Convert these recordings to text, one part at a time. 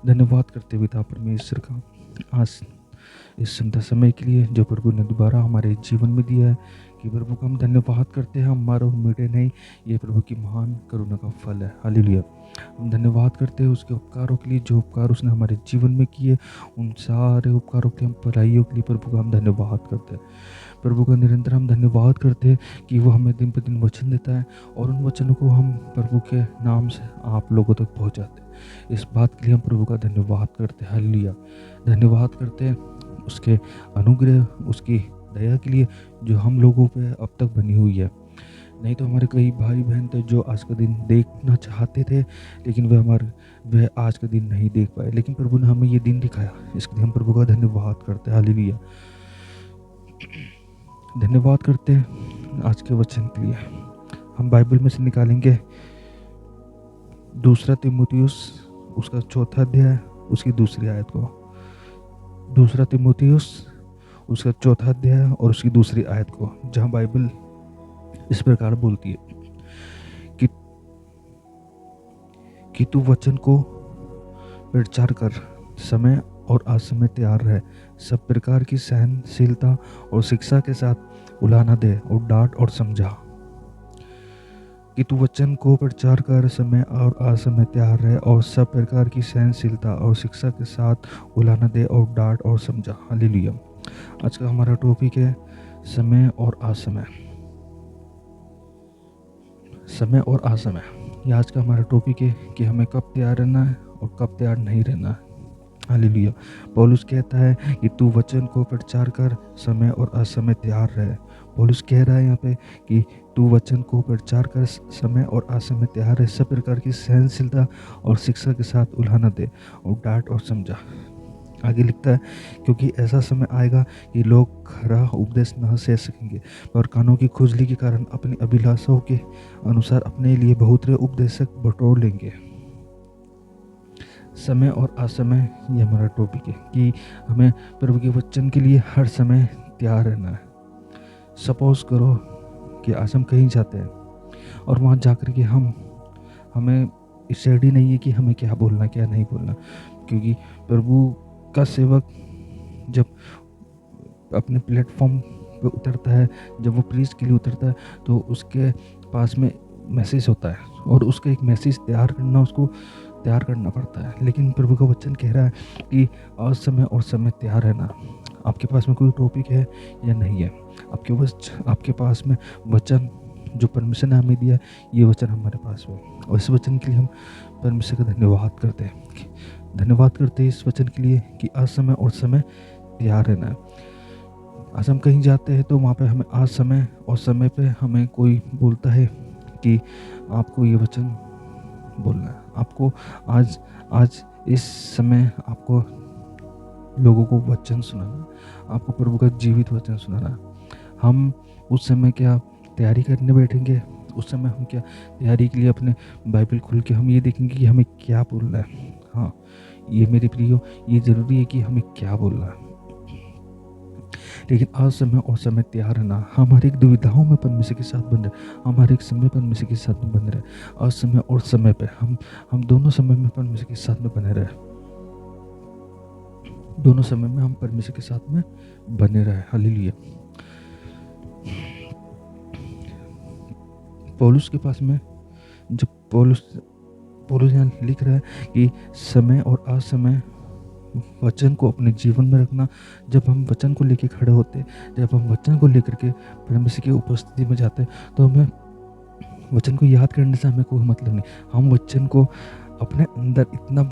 धन्यवाद करते पिता परमेश्वर का आज इस संध्या समय के लिए जो प्रभु ने दोबारा हमारे जीवन में दिया है कि प्रभु का हम धन्यवाद करते हैं। हमारा उम्मीदें नहीं, ये प्रभु की महान करुणा का फल है। हालेलुया। हम धन्यवाद करते हैं उसके उपकारों के लिए, जो उपकार उसने हमारे जीवन में किए, उन सारे उपकारों के हम भलाइयों के लिए प्रभु का हम धन्यवाद करते हैं। प्रभु का निरंतर हम धन्यवाद करते हैं कि वो हमें दिन पर दिन वचन देता है और उन वचनों को हम प्रभु के नाम से आप लोगों तक पहुंचाते हैं। इस बात के लिए हम प्रभु का धन्यवाद करते हैं। हालेलुया। धन्यवाद करते हैं उसके अनुग्रह, उसकी दया के लिए जो हम लोगों पे अब तक बनी हुई है। नहीं तो हमारे कई भाई बहन थे जो आज का दिन देखना चाहते थे, लेकिन वह आज का दिन नहीं देख पाए, लेकिन प्रभु ने हमें ये दिन दिखाया। इसके लिए हम प्रभु का धन्यवाद करते हैं। हालेलुया। धन्यवाद करते हैं आज के वचन के लिए। हम बाइबल में से निकालेंगे 2 तीमुथियुस उसका 4 अध्याय उसकी 2 आयत को। 2 तीमुथियुस उसका 4 अध्याय और उसकी 2 आयत को, जहाँ बाइबल इस प्रकार बोलती है कि तू वचन को प्रचार कर, समय और असमय तैयार रहे, सब प्रकार की सहनशीलता और शिक्षा के साथ उलाहना दे और डांट और समझा। कि तू वचन को प्रचार कर, समय और असमय तैयार रहे और सब प्रकार की सहनशीलता और शिक्षा के साथ उलाहना दे और डांट और समझा। हालेलुया। आज का हमारा टॉपिक है समय और असमय। समय और असमय, यह आज का हमारा टॉपिक है कि हमें कब तैयार रहना है और कब तैयार नहीं रहना है। हालेलुया। पौलुस कहता है कि तू वचन को प्रचार कर, समय और असमय तैयार रहे। पौलुस कह रहा है यहाँ पे कि तू वचन को प्रचार कर, समय और असमय तैयार रहे, सब प्रकार की सहनशीलता और शिक्षा के साथ उलाहना दे और डांट और समझा। आगे लिखता है, क्योंकि ऐसा समय आएगा कि लोग खरा उपदेश न सह सकेंगे और कानों की खुजली के कारण अपनी अभिलाषाओं के अनुसार अपने लिए बहुतरे उपदेशक बटोर लेंगे। समय और असमय, ये हमारा टॉपिक है कि हमें प्रभु के वचन के लिए हर समय तैयार रहना है। सपोज करो कि आज हम कहीं जाते हैं और वहाँ जाकर के हमें स्टडी नहीं है कि हमें क्या बोलना क्या नहीं बोलना, क्योंकि प्रभु का सेवक जब अपने प्लेटफॉर्म पे उतरता है, जब वो प्रीच के लिए उतरता है, तो उसके पास में मैसेज होता है और उसका एक मैसेज उसको तैयार करना पड़ता है। लेकिन प्रभु का वचन कह रहा है कि असमय और समय तैयार रहना। आपके पास में कोई टॉपिक है या नहीं है, आपके पास में वचन जो परमेश्वर ने हमें दिया, ये वचन हमारे पास में, और इस वचन के लिए हम परमेश्वर का धन्यवाद करते हैं इस वचन के लिए कि असमय और समय तैयार रहना है। आज हम कहीं जाते हैं तो वहाँ पे हमें आज समय और समय पे हमें कोई बोलता है कि आपको ये वचन बोलना है, आपको आज इस समय आपको लोगों को वचन सुनाना, आपको प्रभु का जीवित वचन सुनाना। हम उस समय क्या तैयारी करने बैठेंगे? उस समय हम क्या तैयारी के लिए अपने बाइबल खोल के हम ये देखेंगे कि हमें क्या बोलना है? हाँ, ये मेरे प्रियो, ये ज़रूरी है कि हमें क्या बोलना है। लेकिन असमय और समय तैयार रहना, हम हर एक दुविधाओं में परमेश्वर के साथ बन रहे, हम हर एक समय परमेश्वर के साथ में बने रहे। असमय और समय पे हम दोनों समय में परमेश्वर के साथ में बने रहे, दोनों समय में हम परमेश्वर के साथ में बने रहे। हालेलुया। पौलुस के पास में जब पौलुस यहाँ लिख रहा है कि समय और असमय वचन को अपने जीवन में रखना। जब हम वचन को लेकर खड़े होते, जब हम वचन को लेकर के परमेश्वर की उपस्थिति में जाते, तो हमें वचन को याद करने से हमें कोई मतलब नहीं। हम वचन को अपने अंदर इतना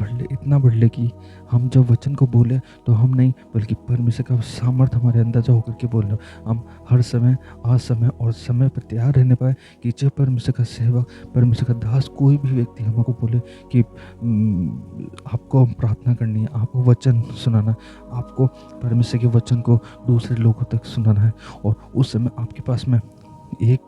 बढ़ ले कि हम जब वचन को बोले तो हम नहीं, बल्कि परमेश्वर का सामर्थ हमारे अंदर जो होकर के बोल रहे, हम हर समय असमय और समय पर तैयार रहने पाए कि जब परमेश्वर का सेवक, परमेश्वर का दास, कोई भी व्यक्ति हमको बोले कि आपको प्रार्थना करनी है, आपको वचन सुनाना, आपको परमेश्वर के वचन को दूसरे लोगों तक सुनाना है, और उस समय आपके पास में एक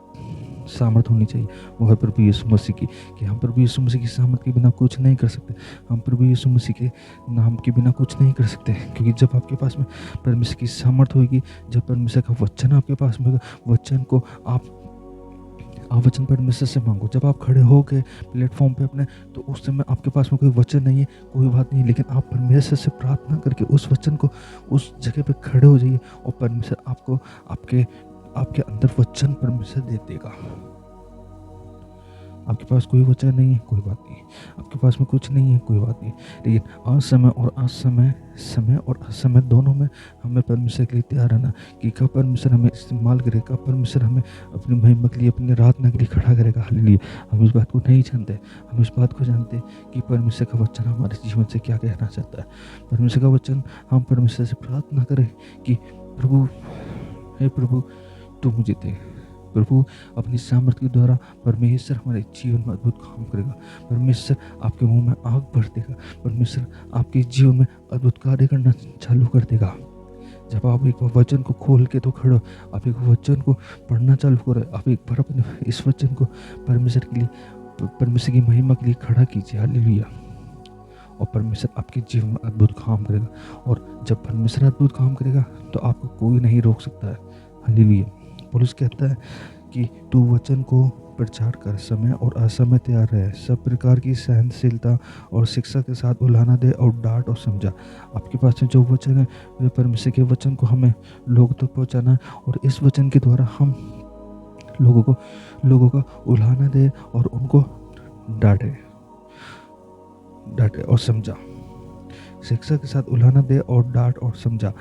सामर्थ होनी चाहिए, वो है प्रभु यीशु मसीह की, कि हम प्रभु यीशु मसीह की सामर्थ के बिना कुछ नहीं कर सकते। हम प्रभु यीशु मसीह के नाम के बिना कुछ नहीं कर सकते, क्योंकि जब आपके पास में परमेश्वर की सामर्थ होगी, जब परमेश्वर का वचन आपके पास में होगा, वचन को आप आप वचन परमेश्वर से मांगो। जब आप खड़े हो गए प्लेटफॉर्म पे अपने, तो उस समय आपके पास में कोई वचन नहीं है, कोई बात नहीं, लेकिन आप परमेश्वर से प्रार्थना करके उस वचन को उस जगह पे खड़े हो जाइए और परमेश्वर आपको आपके आपके अंदर वचन परमेश्वर दे देगा। आपके पास कोई वचन नहीं है, कोई बात नहीं, आपके पास में कुछ नहीं है, कोई बात नहीं, लेकिन असमय और असमय, समय और असमय दोनों में हमें परमेश्वर के लिए तैयार रहना कि कब परमेश्वर हमें इस्तेमाल करेगा, कब परमेश्वर हमें अपनी महिमा के लिए, अपनी आराधना के लिए खड़ा करेगा। हालेलुया। हम इस बात को नहीं जानते, हम इस बात को जानते कि परमेश्वर का वचन हमारे जीवन से क्या कहना चाहता है। परमेश्वर का वचन, हम परमेश्वर से प्रार्थना करें कि प्रभु, हे प्रभु, तू मुझे दे। प्रभु अपनी सामर्थ्य के द्वारा परमेश्वर हमारे जीवन में अद्भुत काम करेगा। परमेश्वर आपके मुंह में आग भर देगा। परमेश्वर आपके जीवन में अद्भुत कार्य करना चालू कर देगा। जब आप एक वचन को खोल के तो खड़ो, आप एक वचन को पढ़ना चालू करो, आप एक बार अपने इस वचन को परमेश्वर के लिए, परमेश्वर की महिमा के लिए खड़ा कीजिए। हालेलुया। और परमेश्वर आपके जीवन में अद्भुत काम करेगा। और जब परमेश्वर अद्भुत काम करेगा तो आपको कोई नहीं रोक सकता है। हालेलुया। पौलुस कहता है कि तू वचन को प्रचार कर, समय और असमय तैयार रहे, सब प्रकार की सहनशीलता और शिक्षा के साथ उलाहना दे और डांट और समझा। आपके पास में जो वचन है, वे परमेश्वर के वचन को हमें लोगों तक पहुंचाना है और इस वचन के द्वारा हम लोगों का उलाहना दे और उनको डांटे और समझा। शिक्षा के साथ उलाहना दे और डांट और समझा।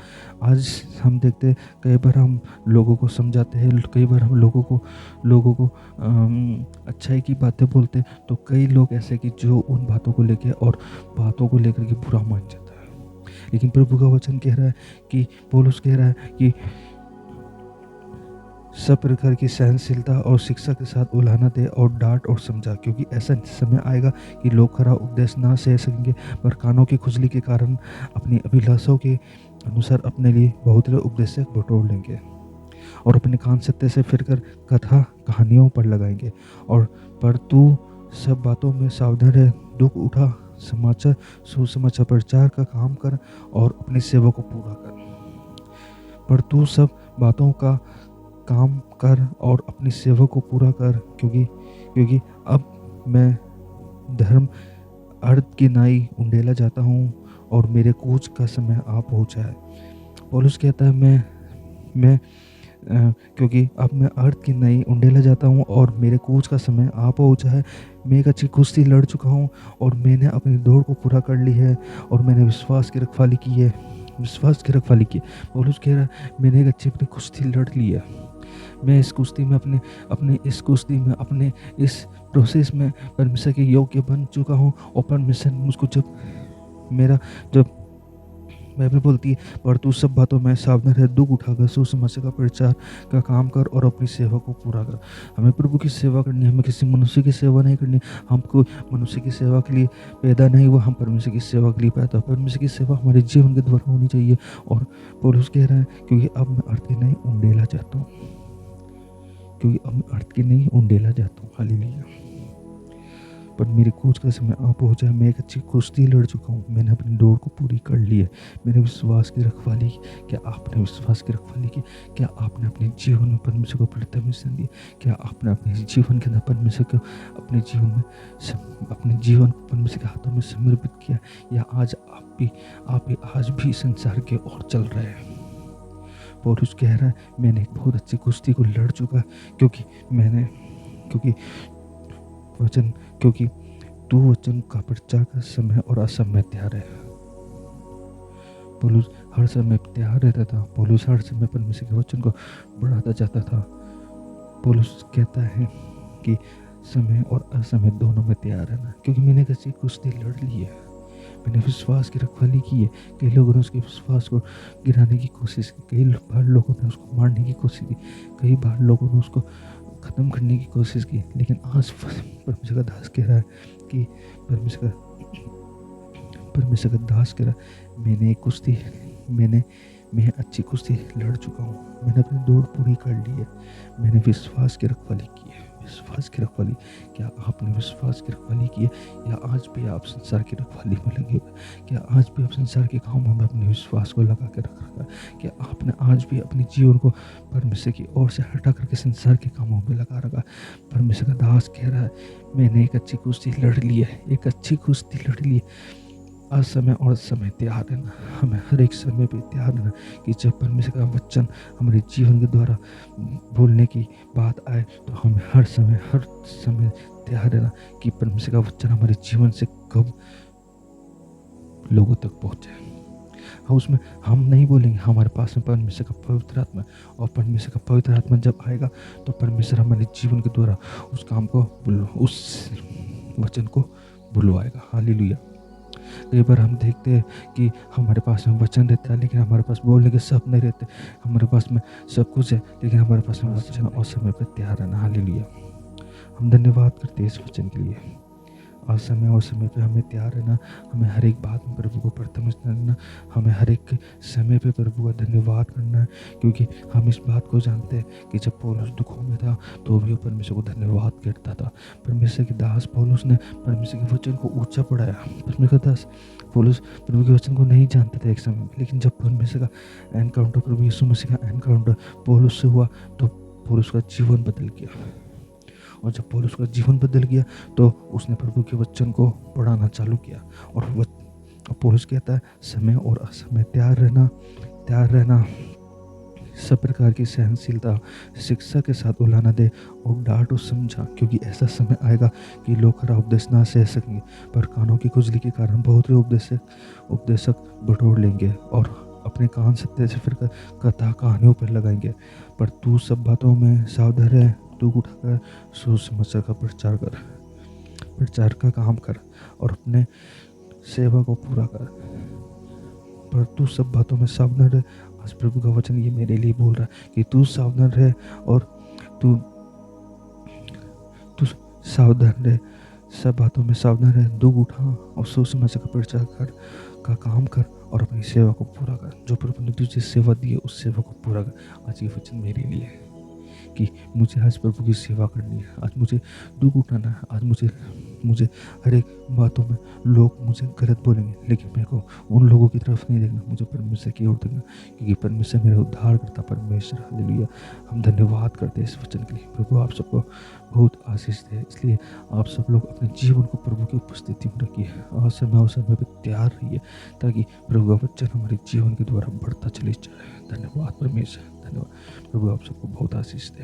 आज हम देखते हैं कई बार हम लोगों को समझाते हैं, कई बार हम लोगों को अच्छाई की बातें बोलते हैं, तो कई लोग ऐसे कि जो उन बातों को लेकर और बातों को लेकर के बुरा मान जाता है। लेकिन प्रभु का वचन कह रहा है कि पौलुस कह रहा है कि सब प्रकार की सहनशीलता और शिक्षा के साथ उलाहना दे और डांट और समझा, क्योंकि ऐसा समय आएगा कि लोग खरा उपदेश ना सह सकेंगे, पर कानों की खुजली के कारण अपनी अभिलाषाओं के अनुसार अपने लिए बहुत से उपदेशक बटोर लेंगे और अपने कान सत्य से फिरकर कथा कहानियों पर लगाएंगे। और पर तू सब बातों में सावधान रह, दुख उठा, समाचार सुसमाचार प्रचार का काम कर और अपनी सेवा को पूरा कर। पर तू सब बातों का काम कर और अपनी सेवा को पूरा कर, क्योंकि अब मैं धर्म अर्थ की नाई उंडेला जाता हूँ और मेरे कूच का समय आ पहुँचा है। पौलुस कहता है क्योंकि अब मैं अर्थ की नाई उंडेला जाता हूँ और मेरे कूच का समय आ पहुँचा है। मैं एक अच्छी कुश्ती लड़ चुका हूँ और मैंने अपनी दौड़ को पूरा कर ली है और मैंने विश्वास की रखवाली की है। पौलुस कह रहा है मैंने एक अच्छी अपनी कुश्ती लड़ ली है। मैं इस कुश्ती में अपने इस प्रोसेस में परमेश्वर के योग्य बन चुका हूँ। और परमेश्वर मुझको जब बाइबल बोलती है पर तू सब बातों में सावधान रह, दुख उठाकर सुसमाचार का प्रचार का काम कर और अपनी सेवा को पूरा कर। हमें प्रभु की सेवा करनी है, हमें किसी मनुष्य की सेवा नहीं करनी। हमको मनुष्य की सेवा के लिए पैदा नहीं हुआ, हम परमेश्वर की सेवा के लिए पैदा। परमेश्वर की सेवा हमारे जीवन के द्वारा होनी चाहिए। और पौलुस कह रहा है क्योंकि अब मैं अर्थ की नहीं उंडेला जाता हूँ। हालेलुया। पर मेरे कूच का समय आ पहुँचा है। मैं एक अच्छी कुश्ती लड़ चुका हूँ, मैंने अपनी दौड़ को पूरी कर ली है। मैंने विश्वास की रखवाली की। क्या आपने विश्वास की रखवाली की? क्या आपने अपने जीवन में परमेश्वर को प्राथमिकता दी? क्या आपने अपने जीवन के अंदर परमेश्वर को अपने जीवन को परमेश्वर के हाथों में समर्पित किया? या आज आप आज भी संसार के ओर चल रहे हैं? पौलुस कह रहा है मैंने एक बहुत अच्छी कुश्ती को लड़ चुका, क्योंकि तू वचन का प्रचार का समय और असमय तैयार है। पौलुस हर समय तैयार रहता था। पौलुस हर समय परमेश्वर के वचन को बढ़ाता जाता था। पौलुस कहता है कि समय और असमय दोनों में तैयार रहना, क्योंकि मैंने एक अच्छी कुश्ती लड़ ली है, मैंने विश्वास की रखवाली की है। कई लोगों ने उसके विश्वास को गिराने की कोशिश की, कई बार लोगों ने उसको मारने की कोशिश की, कई बार लोगों ने उसको ख़त्म करने की कोशिश की। लेकिन आज परमेश्वर का दास कह रहा है कि परमेश्वर का दास कह रहा है मैं अच्छी कुश्ती लड़ चुका हूँ, मैंने अपनी दौड़ पूरी कर ली है, मैंने विश्वास की रखवाली की है। विश्वास की रखवाली, क्या आपने विश्वास की रखवाली की है, या आज भी आप संसार की रखवाली में लगे हुए हैं? क्या आज भी आप संसार के कामों में अपने विश्वास को लगा के रख रखा है? क्या आपने आज भी अपने जीवन को परमेश्वर की ओर से हटा करके संसार के कामों में लगा रखा है? परमेश्वर का दास कह रहा है, मैंने एक अच्छी कुश्ती लड़ ली है, एक अच्छी कुश्ती लड़ ली है। असमय और समय तैयार रहना, हमें हर एक समय पे तैयार रहना कि जब परमेश्वर का वचन हमारे जीवन के द्वारा बोलने की बात आए, तो हमें हर समय तैयार रहना कि परमेश्वर का वचन हमारे जीवन से कब लोगों तक पहुँचे। हाँ, उसमें हम नहीं बोलेंगे, हमारे पास में परमेश्वर का पवित्र आत्मा है, और परमेश्वर का पवित्र आत्मा जब आएगा तो परमेश्वर हमारे जीवन के द्वारा उस काम को उस वचन को बुलवाएगा। हालेलुया। कई बार हम देखते हैं कि हमारे पास में वचन रहता है, लेकिन हमारे पास बोलने के शब्द नहीं रहते। हमारे पास में सब कुछ है, लेकिन हमारे पास में वचन और समय पर तैयार रहना। हालेलुया। हम धन्यवाद करते हैं इस वचन के लिए। और समय पे हमें तैयार रहना, हमें हर एक बात में प्रभु को प्रथम स्थान देना, हमें हर एक समय पे प्रभु का धन्यवाद करना है, क्योंकि हम इस बात को जानते हैं कि जब पौलुस दुखों में था तो भी वो परमेश्वर को धन्यवाद करता था। परमेश्वर के दास पौलुस ने परमेश्वर के वचन को ऊंचा पढ़ाया। परमेश्वर का दास पौलुस प्रभु के वचन को नहीं जानता था एक समय में, लेकिन जब परमेश्वर का एनकाउंटर, प्रभु यीशु मसीह का एनकाउंटर पौलुस से हुआ तो पौलुस का जीवन बदल गया। और जब पौलुस का जीवन बदल गया तो उसने प्रभु के वचन को पढ़ाना चालू किया। और पौलुस कहता है, समय और असमय तैयार रहना, सब प्रकार की सहनशीलता, शिक्षा के साथ उलाना दे और डांट और समझा, क्योंकि ऐसा समय आएगा कि लोग खरा उपदेश ना सह सकेंगे, पर कानों की खुजली के कारण बहुत ही उपदेशक बटोर लेंगे और अपने कान सत्य से फिर कथा कहानियों पर लगाएंगे। पर तू सब बातों में सावधान रह, तू उठाकर सोच समझ का प्रचार का काम कर और अपने सेवा को पूरा कर। पर तू सब बातों में सावधान रह। आज प्रभु का वचन ये मेरे लिए बोल रहा है कि तू सावधान रह, और तू सावधान रह, सब बातों में सावधान रह, दुख उठा और सोच समझ का प्रचार का काम कर और अपनी सेवा को पूरा कर। जो प्रभु ने तुझे सेवा दी है उस सेवा को पूरा कर। आज ये वचन मेरे लिए है कि मुझे आज प्रभु की सेवा करनी है, आज मुझे दुख उठाना है, आज मुझे हर एक बातों में लोग मुझे गलत बोलेंगे, लेकिन मेरे को उन लोगों की तरफ नहीं देखना, मुझे परमेश्वर की ओर देखना, क्योंकि परमेश्वर मेरा उद्धार करता परमेश्वर। हालेलुया। हम धन्यवाद करते हैं इस वचन के लिए। प्रभु आप सबको बहुत आशीष दे। इसलिए आप सब लोग अपने जीवन को प्रभु की उपस्थिति में रखिए और समय पर तैयार रहिए, ताकि प्रभु का वचन हमारे जीवन के द्वारा बढ़ता चले जाए। धन्यवाद परमेश्वर, धन्यवाद। प्रभु आप सबको बहुत आशीष दे।